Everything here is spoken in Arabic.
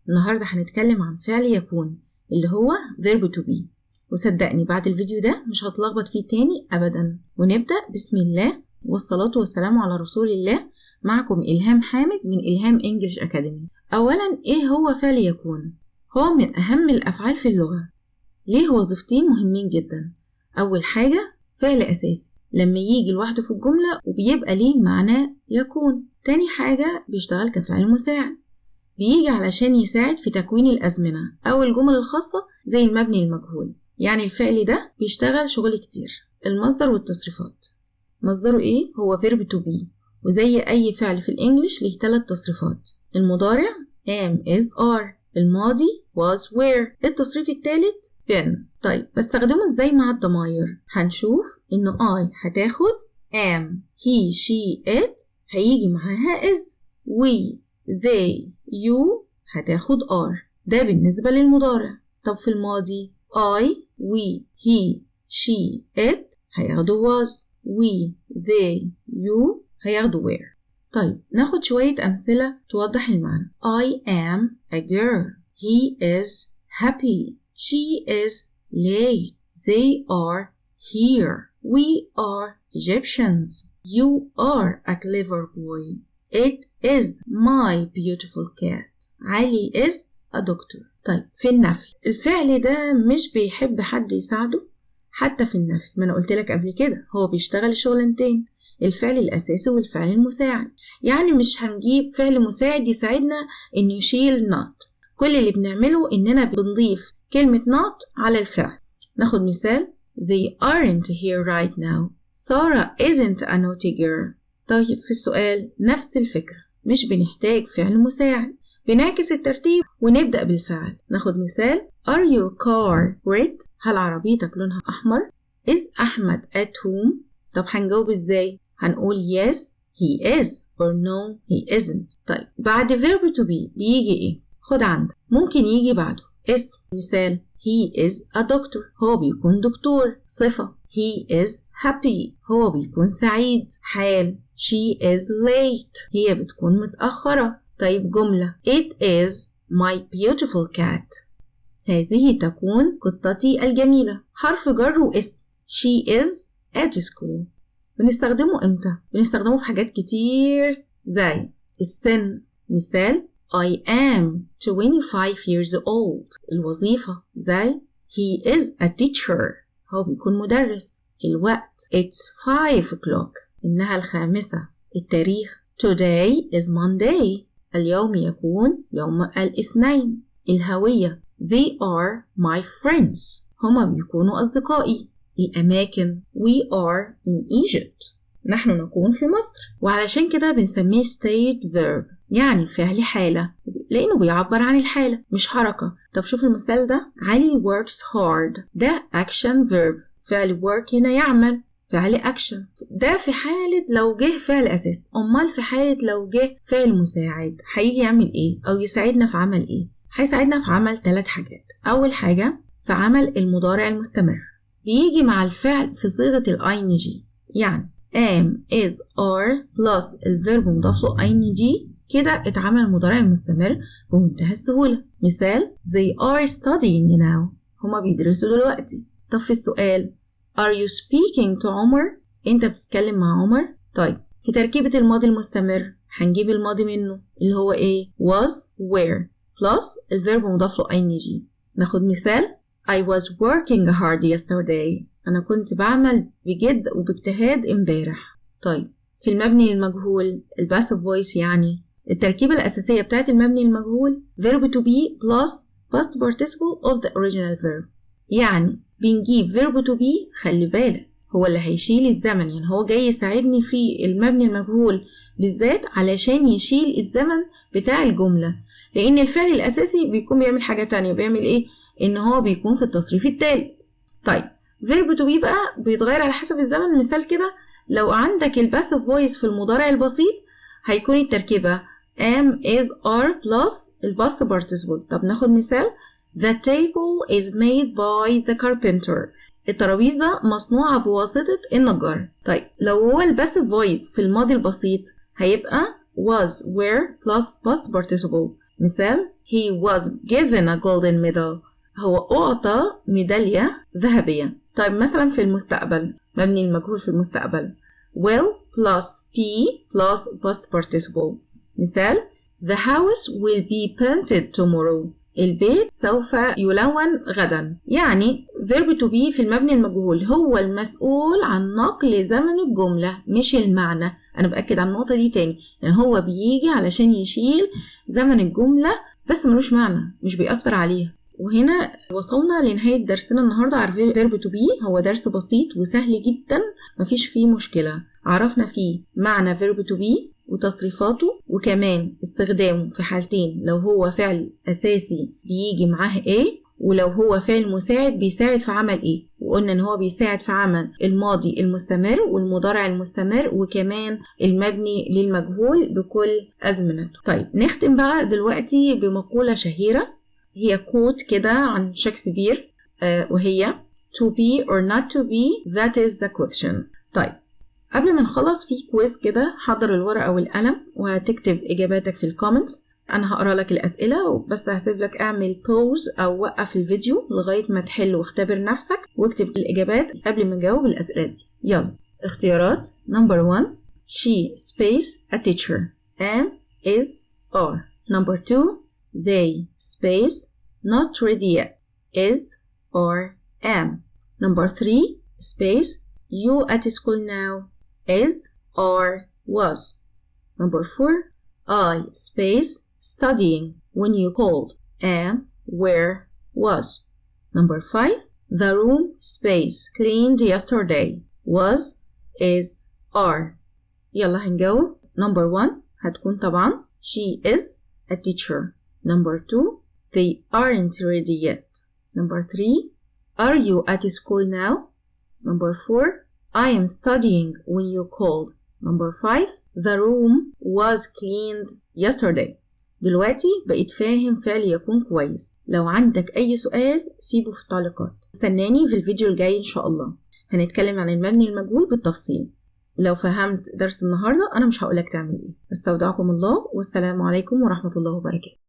النهاردة هنتكلم عن فعل يكون اللي هو verb to be، وصدقني بعد الفيديو ده مش هتلخبط فيه تاني أبدا. ونبدأ بسم الله والصلاة والسلام على رسول الله. معكم إلهام حامد من إلهام إنجليش أكاديمي. أولا إيه هو فعل يكون؟ هو من أهم الأفعال في اللغة. ليه وظيفتين مهمين جدا؟ أول حاجة فعل أساسي لما يجي لوحده في الجملة وبيبقى ليه معنى يكون. تاني حاجة بيشتغل كفعل مساعد، بيجي علشان يساعد في تكوين الأزمنة أو الجمل الخاصة زي المبني المجهول. يعني الفعل ده بيشتغل شغل كتير. المصدر والتصريفات. مصدره إيه؟ هو verb to be، وزي أي فعل في الإنجليش ليه 3 تصريفات. المضارع am is are، الماضي was were، التصريف الثالث been. طيب بستخدمه إزاي مع الضماير؟ هنشوف إنه I هتاخد am، he she it هيجي معاها is، we they you هتاخد are. ده بالنسبة للمضارع. طب في الماضي I we he she it هياخدوا was، we they you هياخدوا were. طيب ناخد شوية أمثلة توضح المعنى. I am a girl، he is happy، she is late، they are here، we are Egyptians، you are a clever boy، it is my beautiful cat، علي is a doctor. طيب في النفي، الفعل ده مش بيحب حد يساعده حتى في النفي. ما أنا قلت لك قبل كده هو بيشتغل شغلانتين، الفعل الأساسي والفعل المساعد. يعني مش هنجيب فعل مساعد يساعدنا إنه يشيل not. كل اللي بنعمله إننا بنضيف كلمة not على الفعل. ناخد مثال They aren't here right now، Sarah isn't a naughty girl. طيب في السؤال نفس الفكرة، مش بنحتاج فعل مساعد، بنعكس الترتيب ونبدأ بالفعل. ناخد مثال Are your car red؟ هل عربيتك لونها أحمر؟ Is أحمد at home؟ طب هنجاوب إزاي؟ هنقول yes he is or no he isn't. طيب بعد verb to be بيجي إيه؟ خد عندك ممكن يجي بعده اسم. مثال he is a doctor، هو بيكون دكتور. صفة he is happy، هو بيكون سعيد. حال she is late، هي بتكون متأخرة. طيب جملة it is my beautiful cat، هذه تكون قطتي الجميلة. حرف جر واسم she is at school. بنستخدمه امتى؟ بنستخدمه في حاجات كتير زي السن. مثال I am 25 years old. الوظيفة زي he is a teacher، هو بيكون مدرس. الوقت it's 5 o'clock، إنها 5. التاريخ today is Monday، اليوم يكون يوم الاثنين. الهوية they are my friends، هما بيكونوا أصدقائي. الأماكن we are in Egypt، نحن نكون في مصر. وعلشان كده بنسميه state verb، يعني فعل حالة، لأنه بيعبر عن الحالة مش حركة. طب شوف المثال ده علي works hard، ده action verb. فعل work هنا يعمل، فعل action. ده في حالة لو جه فعل أساس. أمال في حالة لو جه فعل مساعد هيجي يعمل إيه أو يساعدنا في عمل إيه؟ هيساعدنا في عمل 3 حاجات. أول حاجة في عمل المضارع المستمر، بيجي مع الفعل في صيغة ال ing، يعني am is are plus الفيرب مضاف له ing، كده اتعمل المضارع المستمر بمنتهى السهولة. مثال they are studying now، هما بيدرسوا دلوقتي. طب في السؤال are you speaking to عمر؟ انت بتتكلم مع عمر؟ طيب في تركيبة الماضي المستمر هنجيب الماضي منه اللي هو ايه؟ was were plus الفيرب مضاف له ing. ناخد مثال I was working hard yesterday، أنا كنت بعمل بجد وباجتهاد امبارح. طيب في المبني المجهول الباسيف فويس، يعني التركيبة الأساسية بتاعت المبني المجهول verb to be plus past participle of the original verb. يعني بنجيب verb to be، خلي بالك هو اللي هيشيل الزمن، يعني هو جاي يساعدني في المبني المجهول بالذات علشان يشيل الزمن بتاع الجملة، لأن الفعل الأساسي بيكون بيعمل حاجة تانية. بيعمل إيه؟ إن هو بيكون في التصريف التالت. طيب verb to be بقى بيتغير على حسب الزمن. مثال كده لو عندك الباسيف فويس في المضارع البسيط هيكون التركيبة am is are plus الباست participle. طب ناخد مثال The table is made by the carpenter، الترابيزة مصنوعة بواسطة النجار. طيب لو هو الباسيف فويس في الماضي البسيط هيبقى was were plus past participle. مثال he was given a golden medal. هو أعطى ميدالية ذهبية. طيب مثلا في المستقبل، مبني المجهول في المستقبل will plus be plus past participle. مثال the house will be painted tomorrow. البيت سوف يلون غدا. يعني verb to be في المبني المجهول هو المسؤول عن نقل زمن الجملة مش المعنى. أنا بأكد على النقطة دي تاني، يعني هو بيجي علشان يشيل زمن الجملة بس ملوش معنى، مش بيأثر عليها. وهنا وصلنا لنهاية درسنا النهاردة على verb to be. هو درس بسيط وسهل جدا، مفيش فيه مشكلة. عرفنا فيه معنى verb to be وتصريفاته، وكمان استخدامه في حالتين: لو هو فعل أساسي بيجي معاه ايه، ولو هو فعل مساعد بيساعد في عمل ايه. وقلنا ان هو بيساعد في عمل الماضي المستمر والمضارع المستمر وكمان المبني للمجهول بكل أزمنته. طيب نختم بقى دلوقتي بمقولة شهيرة، هي كوت كده عن شكسبير، وهي to be or not to be that is the question. طيب قبل ما نخلص في كويز كده، حضر الورقة والقلم وهتكتب إجاباتك في الكومنتس. أنا هقرأ لك الأسئلة بس هسيب لك اعمل بوز أو وقف الفيديو لغاية ما تحل واختبر نفسك واكتب الإجابات قبل ما نجاوب الأسئلة دي. يلا اختيارات. Number 1 she space a teacher am is are. Number 2 they space not ready yet is or am. Number 3 space you at school now is or was. Number 4 I space studying when you called am where was. Number 5 the room space cleaned yesterday was is are. يلا هنجاوب. Number 1 هتكون طبعا she is a teacher. Number 2 they aren't ready yet. Number 3 are you at school now. Number 4 I am studying when you called. Number 5 the room was cleaned yesterday. دلوقتي بقيت فاهم فعل يكون كويس. لو عندك أي سؤال سيبه في التعليقات. استناني في الفيديو الجاي إن شاء الله، هنتكلم عن المبني المجهول بالتفصيل. لو فهمت درس النهاردة أنا مش هقولك تعمل إيه. استودعكم الله والسلام عليكم ورحمة الله وبركاته.